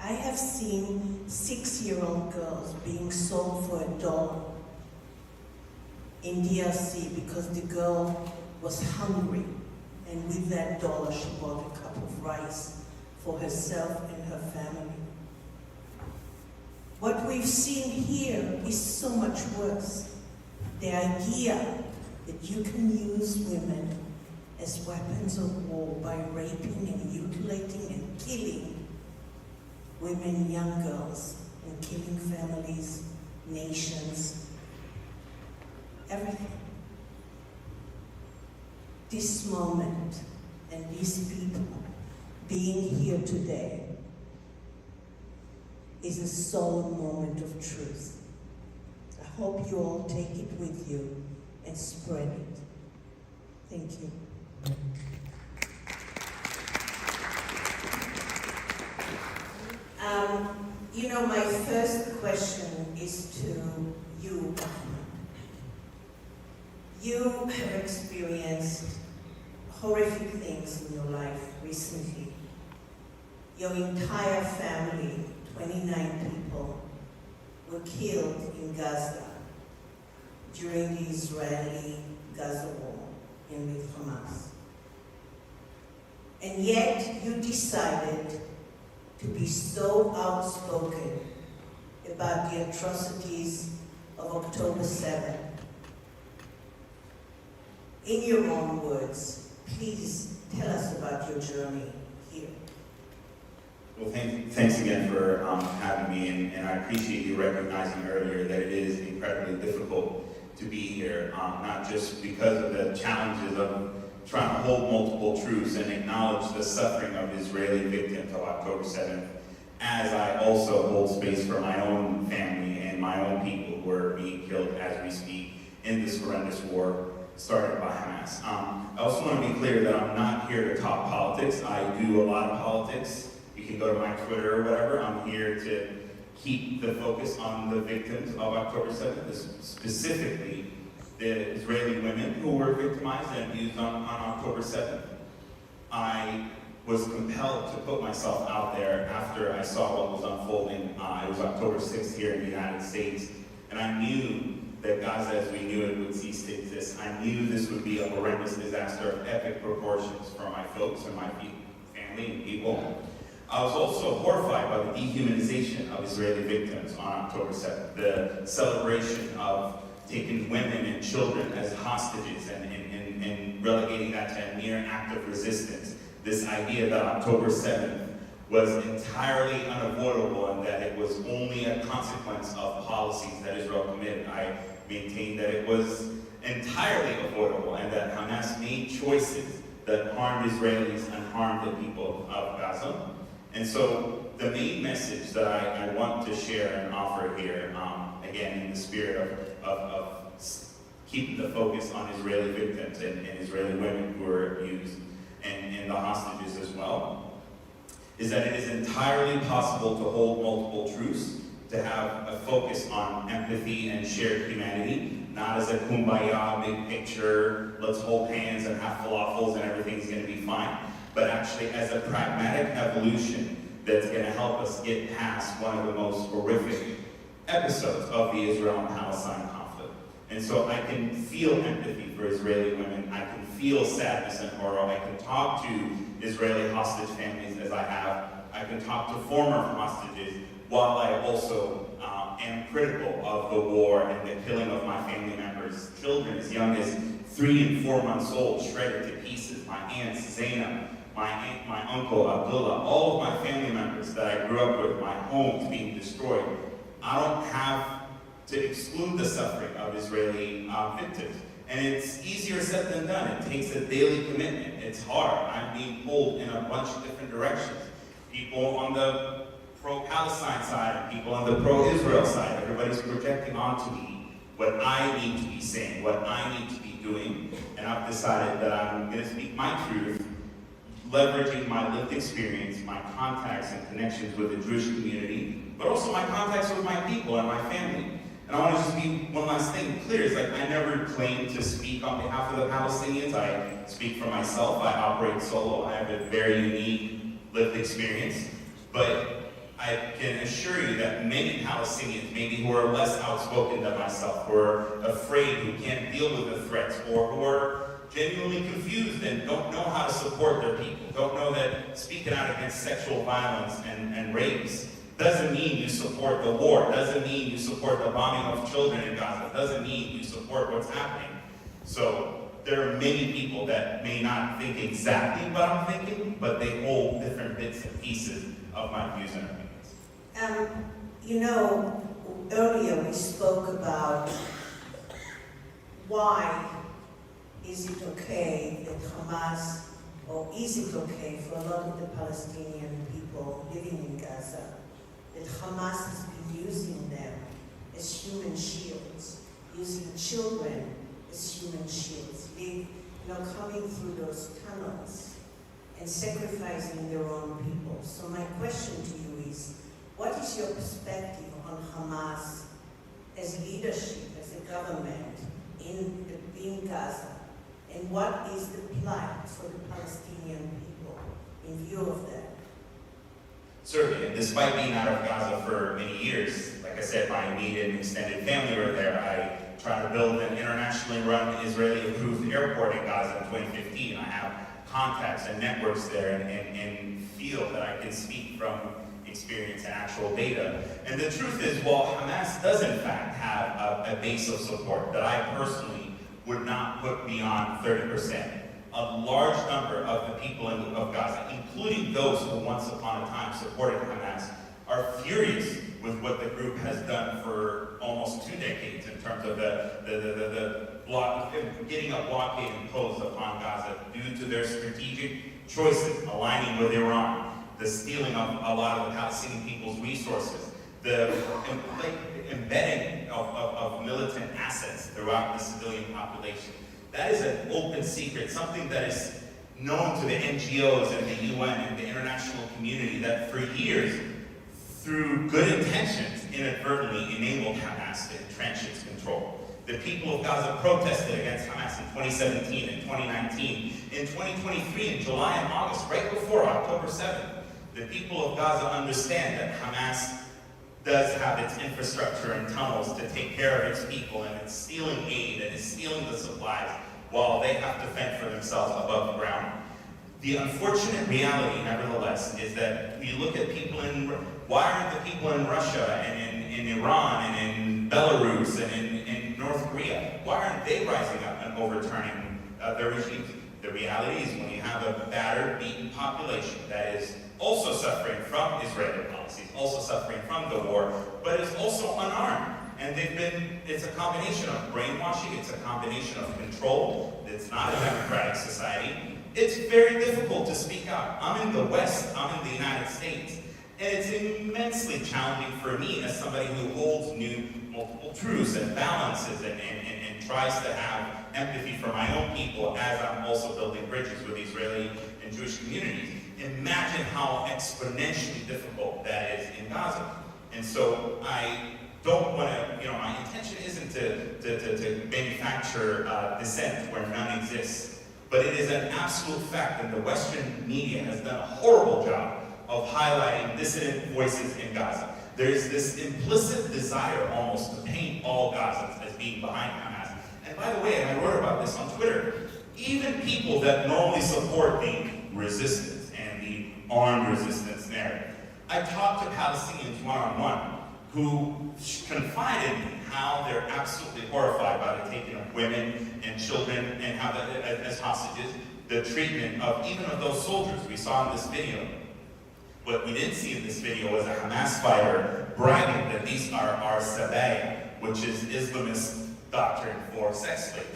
I have seen 6-year-old girls being sold for $1 in DRC because the girl was hungry, and with that $1 she bought a cup of rice for herself and her family. What we've seen here is so much worse. The idea that you can use women as weapons of war by raping and mutilating and killing women, young girls, and killing families, nations, everything. This moment and these people being here today is a solemn moment of truth. I hope you all take it with you and spread it. Thank you. My first question is to you, Ahmed. You have experienced horrific things in your life recently. Your entire family, 29 people, were killed in Gaza during the Israeli-Gaza war and with Hamas. And yet you decided to be so outspoken about the atrocities of October 7th. In your own words, please tell us about your journey here. Well, thanks again for having me, and I appreciate you recognizing earlier that it is incredibly difficult to be here, not just because of the challenges of trying to hold multiple truths and acknowledge the suffering of Israeli victims of October 7th, as I also hold space for my own family and my own people who are being killed as we speak in this horrendous war started by Hamas. I also want to be clear that I'm not here to talk politics. I do a lot of politics. You can go to my Twitter or whatever. I'm here to keep the focus on the victims of October 7th, specifically the Israeli women who were victimized and abused on October 7th. I was compelled to put myself out there after I saw what was unfolding. It was October 6th here in the United States, and I knew that Gaza as we knew it would cease to exist. I knew this would be a horrendous disaster of epic proportions for my folks and my family and people. I was also horrified by the dehumanization of Israeli victims on October 7th, the celebration of taking women and children as hostages and relegating that to a mere act of resistance. This idea that October 7th was entirely unavoidable and that it was only a consequence of policies that Israel committed. I maintain that it was entirely avoidable and that Hamas made choices that harmed Israelis and harmed the people of Gaza. And so the main message that I want to share and offer here, again in the spirit of keeping the focus on Israeli victims and Israeli women who were abused and the hostages as well, is that it is entirely possible to hold multiple truths, to have a focus on empathy and shared humanity, not as a kumbaya, big picture, let's hold hands and have falafels and everything's going to be fine, but actually as a pragmatic evolution that's going to help us get past one of the most horrific episodes of the Israel and Palestine conflict. And so I can feel empathy for Israeli women, I can feel sadness and horror, I can talk to Israeli hostage families as I have, I can talk to former hostages, while I also am critical of the war and the killing of my family members, children as young as 3 and 4 months old, shredded to pieces, my aunt Zainab, my uncle Abdullah, all of my family members that I grew up with, my homes being destroyed. I don't have to exclude the suffering of Israeli victims. And it's easier said than done. It takes a daily commitment. It's hard. I'm being pulled in a bunch of different directions. People on the pro-Palestine side and people on the pro-Israel side, everybody's projecting onto me what I need to be saying, what I need to be doing. And I've decided that I'm going to speak my truth, leveraging my lived experience, my contacts and connections with the Jewish community, but also my contacts with my people and my family. And I want to just be one last thing clear. It's like I never claim to speak on behalf of the Palestinians. I speak for myself. I operate solo. I have a very unique lived experience. But I can assure you that many Palestinians, maybe who are less outspoken than myself, who are afraid, who can't deal with the threats, or who are genuinely confused and don't know how to support their people, don't know that speaking out against sexual violence and rapes doesn't mean you support the war, doesn't mean you support the bombing of children in Gaza, doesn't mean you support what's happening. So there are many people that may not think exactly what I'm thinking, but they hold different bits and pieces of my views and opinions. You know, earlier we spoke about why is it okay that Hamas, or is it okay for a lot of the Palestinian people living in Gaza, that Hamas has been using them as human shields, using children as human shields, coming through those tunnels and sacrificing their own people. So my question to you is, what is your perspective on Hamas as leadership, as a government in Gaza? And what is the plight for the Palestinian people in view of that? Certainly, and despite being out of Gaza for many years, like I said, my immediate and extended family were there. I tried to build an internationally run Israeli-approved airport in Gaza in 2015. I have contacts and networks there and feel that I can speak from experience and actual data. And the truth is, while Hamas does in fact have a base of support that I personally would not put beyond 30%, a large number of the people of Gaza, including those who once upon a time supported Hamas, are furious with what the group has done for almost 2 decades in terms of the getting a blockade imposed upon Gaza due to their strategic choices, aligning with Iran, the stealing of a lot of the Palestinian people's resources, the embedding of militant assets throughout the civilian population. That is an open secret, something that is known to the NGOs and the UN and the international community that for years, through good intentions, inadvertently enabled Hamas to entrench its control. The people of Gaza protested against Hamas in 2017 and 2019. In 2023, in July and August, right before October 7th, the people of Gaza understand that Hamas does have its infrastructure and tunnels to take care of its people, and it's stealing aid and it's stealing the supplies while they have to fend for themselves above ground. The unfortunate reality, nevertheless, is that you look at people why aren't the people in Russia and in Iran and in Belarus and in North Korea, why aren't they rising up and overturning their regimes? The reality is when you have a battered, beaten population that is also suffering from Israeli policies, also suffering from the war, but is also unarmed. And it's a combination of brainwashing, it's a combination of control, it's not a democratic society. It's very difficult to speak out. I'm in the West, I'm in the United States, and it's immensely challenging for me as somebody who holds multiple truths and balances and tries to have empathy for my own people as I'm also building bridges with Israeli and Jewish communities. Imagine how exponentially difficult that is in Gaza. And so I don't want to, my intention isn't to manufacture dissent where none exists. But it is an absolute fact that the Western media has done a horrible job of highlighting dissident voices in Gaza. There's this implicit desire almost to paint all Gazans as being behind Hamas. And by the way, and I wrote about this on Twitter, even people that normally support the resistance and the armed resistance narrative. I talked to Palestinians one-on-one who confided in me how they're absolutely horrified by the taking of women and children and how, as hostages, the treatment of even of those soldiers we saw in this video. What we didn't see in this video was a Hamas fighter bragging that these are our sabaya, which is Islamist doctrine for sex slaves.